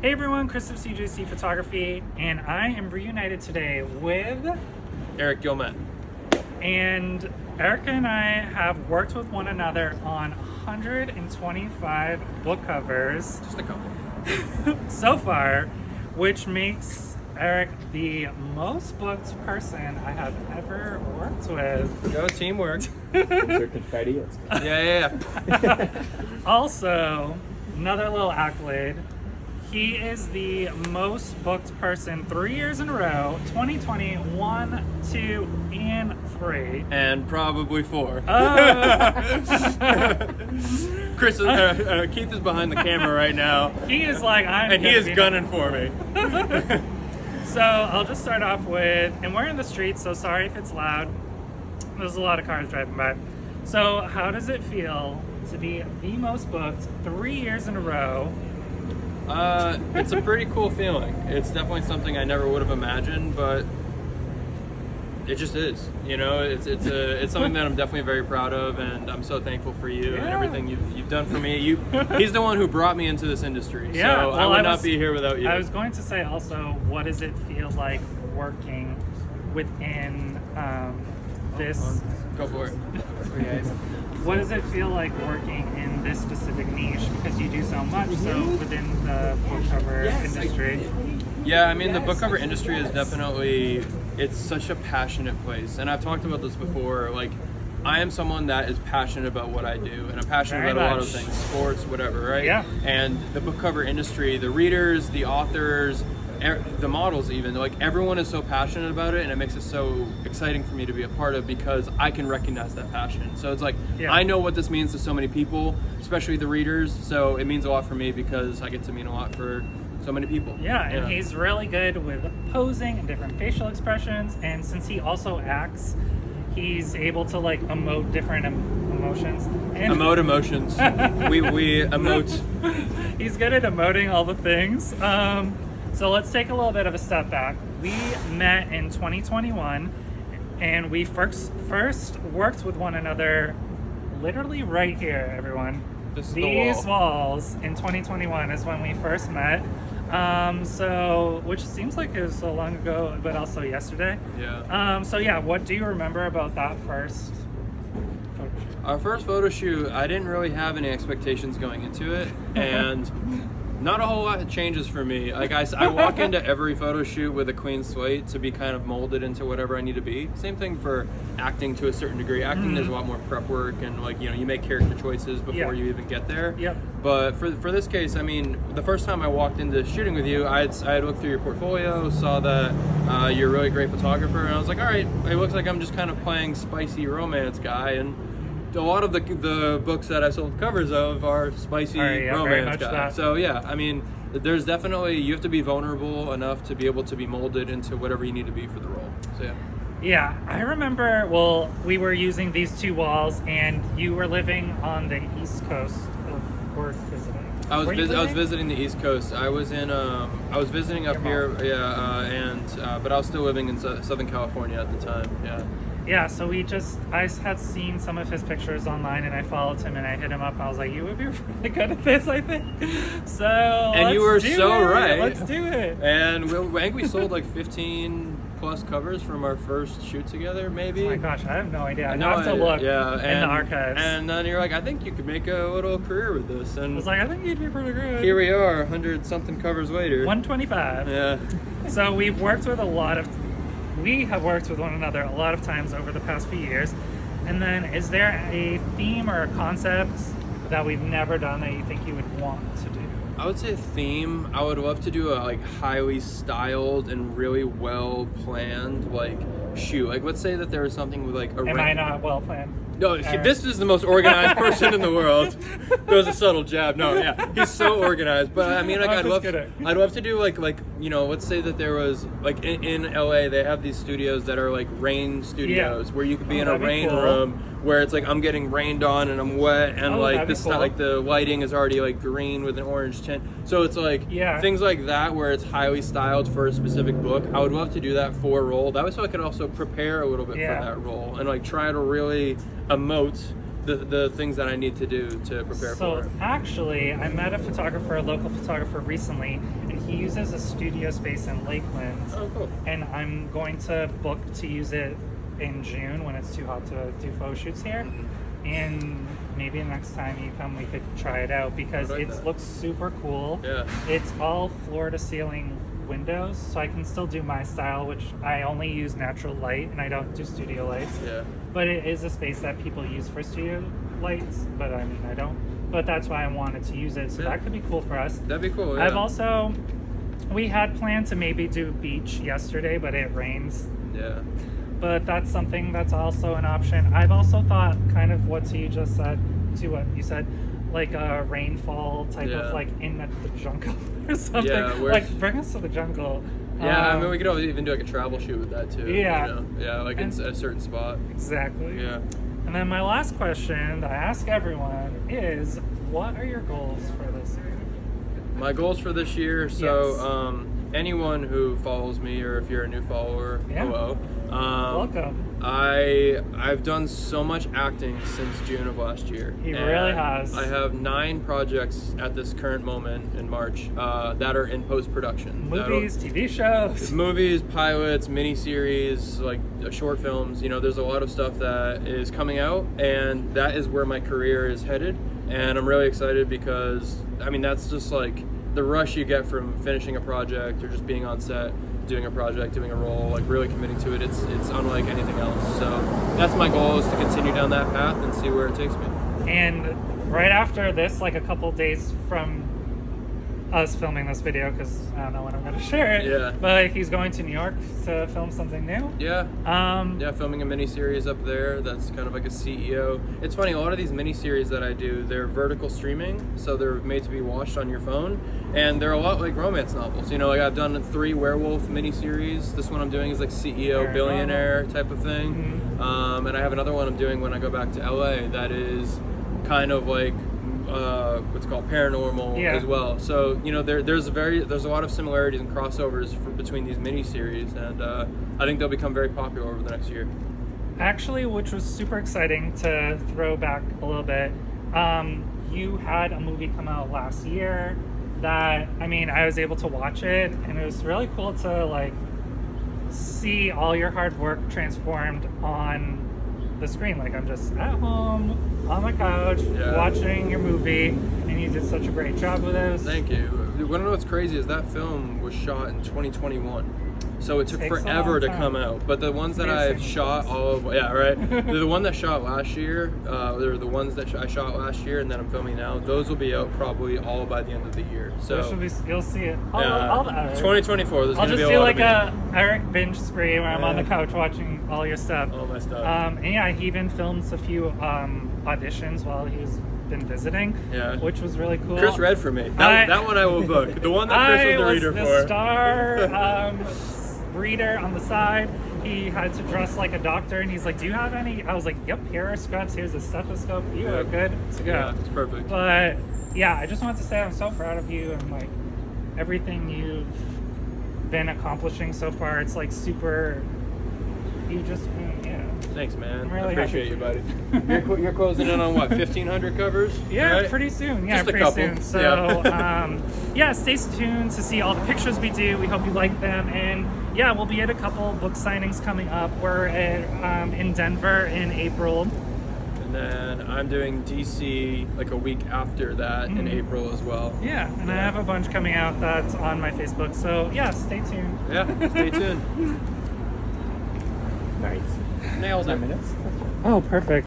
Hey everyone, Chris of CJC Photography, and I am reunited today with Eric Guilmette. And Erica and I have worked with one another on 125 book covers Just a couple. so far, which makes Eric the most booked person I have ever worked with. Go teamwork. Is there confetti? Let's go. Yeah. Also, another little accolade. He is the most booked person 3 years in a row, 2020, 1, 2, and 3. And probably 4. Keith Keith is behind the camera right now. He is like, And he is gunning for me. So I'll just start off with, and we're in the streets, so sorry if it's loud. There's a lot of cars driving by. So how does it feel to be the most booked 3 years in a row? It's a pretty cool feeling. It's definitely something I never would have imagined, but it just is. You know, it's something that I'm definitely very proud of, and I'm so thankful for you and everything you've done for me. He's the one who brought me into this industry, Yeah, so well, I would not be here without you. I was going to say also, what does it feel like working within this? Go for it. What does it feel like working in this specific niche? Because you do so much so within the book cover industry. Yeah, I mean, the book cover industry is definitely, it's such a passionate place. And I've talked about this before, like, I am someone that is passionate about what I do, and I'm passionate Very about a lot of much. things, sports, whatever, right? Yeah. And the book cover industry, the readers, the authors, the models even, like, everyone is so passionate about it, and it makes it so exciting for me to be a part of because I can recognize that passion. So it's like, I know what this means to so many people, especially the readers, so it means a lot for me because I get to mean a lot for so many people. Yeah, and he's really good with posing and different facial expressions, and since he also acts, he's able to like emote different emotions. And Emote emotions. we emote. He's good at emoting all the things. So let's take a little bit of a step back. We met in 2021, and we first worked with one another literally right here, everyone. This is These the wall. walls in 2021 is when we first met. So, which seems like it was so long ago, but also yesterday. Yeah. So yeah, what do you remember about that first photo shoot? Our first photo shoot, I didn't really have any expectations going into it, and not a whole lot changes for me. Like I walk into every photo shoot with a clean slate to be kind of molded into whatever I need to be. Same thing for acting to a certain degree. Acting, there's a lot more prep work, and like, you know, you make character choices before you even get there. Yep. But for this case, I mean, the first time I walked into shooting with you, I had looked through your portfolio, saw that you're a really great photographer, and I was like, all right, it looks like I'm just kind of playing spicy romance guy, and a lot of the books that I sold covers of are spicy romance guys. So yeah, I mean, there's definitely, you have to be vulnerable enough to be able to be molded into whatever you need to be for the role. So yeah. Yeah, I remember, well, we were using these two walls, and you were living on the East Coast of work visiting. I was visiting the East Coast. I was visiting up here, but I was still living in Southern California at the time. Yeah. Yeah, so I had seen some of his pictures online, and I followed him, and I hit him up, and I was like, you would be really good at this, I think. So, and you were so right. Let's do it. And I think we sold like 15 plus covers from our first shoot together, maybe. Oh my gosh, I have no idea. I have to look in the archives. And then you're like, I think you could make a little career with this. And I was like, I think you'd be pretty good. Here we are, 100-something covers later. 125. Yeah. So we have worked with one another a lot of times over the past few years. And then, is there a theme or a concept that we've never done that you think you would want to do? I would say a theme. I would love to do a like highly styled and really well planned like shoot. Like, let's say that there was something with like a. Am I not well planned? No, this is the most organized person in the world. That was a subtle jab. No, yeah, he's so organized. But I mean, like, I'd love to do like you know, let's say that there was like in LA they have these studios that are like rain studios where you could be in a rain room where it's like I'm getting rained on and I'm wet and like this like the lighting is already like green with an orange tint. So it's like things like that where it's highly styled for a specific book. I would love to do that for a role. That way, so I could also prepare a little bit for that role and like try to really emote the things that I need to do to prepare for it. So actually, I met a local photographer recently, and he uses a studio space in Lakeland, Oh, cool. and I'm going to book to use it in June when it's too hot to do photo shoots here. And maybe next time you come, we could try it out because I like it that. looks super cool. Yeah. It's all floor to ceiling windows, so I can still do my style, which I only use natural light and I don't do studio lights. Yeah. But it is a space that people use for studio lights, but I mean, I don't. But that's why I wanted to use it, so Yeah. that could be cool for us. That'd be cool. Yeah. I've also, we had planned to maybe do beach yesterday, but it rains. Yeah. But that's something that's also an option. I've also thought kind of what you just said, to what you said, like a rainfall type Yeah. of like in the jungle or something. Yeah, like bring us to the jungle. Yeah, I mean, we could always even do like a travel shoot with that too. Yeah. You know? Yeah, like in And- a certain spot. Exactly. Yeah. And then my last question that I ask everyone is, what are your goals for this year? My goals for this year. So, Yes. anyone who follows me, or if you're a new follower, Yeah. hello. Welcome. I've done so much acting since June of last year. He And really has. I have 9 projects at this current moment in March that are in post production. Movies, TV shows. Movies, pilots, miniseries, like short films. You know, there's a lot of stuff that is coming out, and that is where my career is headed. And I'm really excited because, I mean, that's just like the rush you get from finishing a project or just being on set, doing a project, doing a role, like really committing to it. It's unlike anything else. So that's my goal, is to continue down that path and see where it takes me. And right after this, like a couple days from us filming this video, because I don't know when I'm going to share it. Yeah. But he's going to New York to film something new. Yeah. Um, Yeah, filming a miniseries up there that's kind of like a CEO. It's funny, a lot of these miniseries that I do, they're vertical streaming, so they're made to be watched on your phone, and they're a lot like romance novels. You know, like I've done 3 werewolf miniseries. This one I'm doing is like CEO, Very billionaire type of thing. And I have another one I'm doing when I go back to LA that is kind of like what's called paranormal Yeah. as well. So you know, there's a lot of similarities and crossovers between these miniseries, and I think they'll become very popular over the next year. Actually, which was super exciting to throw back a little bit. You had a movie come out last year that, I mean, I was able to watch it, and it was really cool to like see all your hard work transformed on the screen. Like I'm just at home on my couch Yeah. watching your movie, and you did such a great job with it. Thank you. You wanna know what's crazy is that film was shot in 2021. So it took Takes a forever long to time. come out. But the ones that Very I've shot all of, yeah, right. The one that shot last year, they're the ones that I shot last year and that I'm filming now. Those will be out probably all by the end of the year. So So you'll see it. I'll, yeah, I'll, 2024. There's I'll gonna just be do a lot like of a Eric binge spree where I'm on the Yeah. couch watching all your stuff. all my stuff. And yeah, he even filmed a few auditions while he's been visiting, Yeah. which was really cool. Chris read for me. I- That one I will book. The one that Chris I was the was reader the for. star reader on the side. He had to dress like a doctor, and he's like, "Do you have any?" I was like, "Yep, here are scrubs. Here's a stethoscope. You are Yep. good to go." Yeah, it's perfect. But yeah, I just wanted to say I'm so proud of you and like everything you've been accomplishing so far. It's like super. You've just been, yeah. Thanks, man. I'm really I appreciate you, happy buddy. You're closing in on what, 1,500 covers? Yeah, right? pretty soon. Yeah, Just a pretty couple. soon. So, Yeah. yeah, stay tuned to see all the pictures we do. We hope you like them. And yeah, we'll be at a couple book signings coming up. We're at, in Denver in April. And then I'm doing DC like a week after that in April as well. Yeah, and I have a bunch coming out that's on my Facebook. So yeah, stay tuned. Yeah, stay tuned. Nice. Nailed it. 10 minutes. Oh, perfect.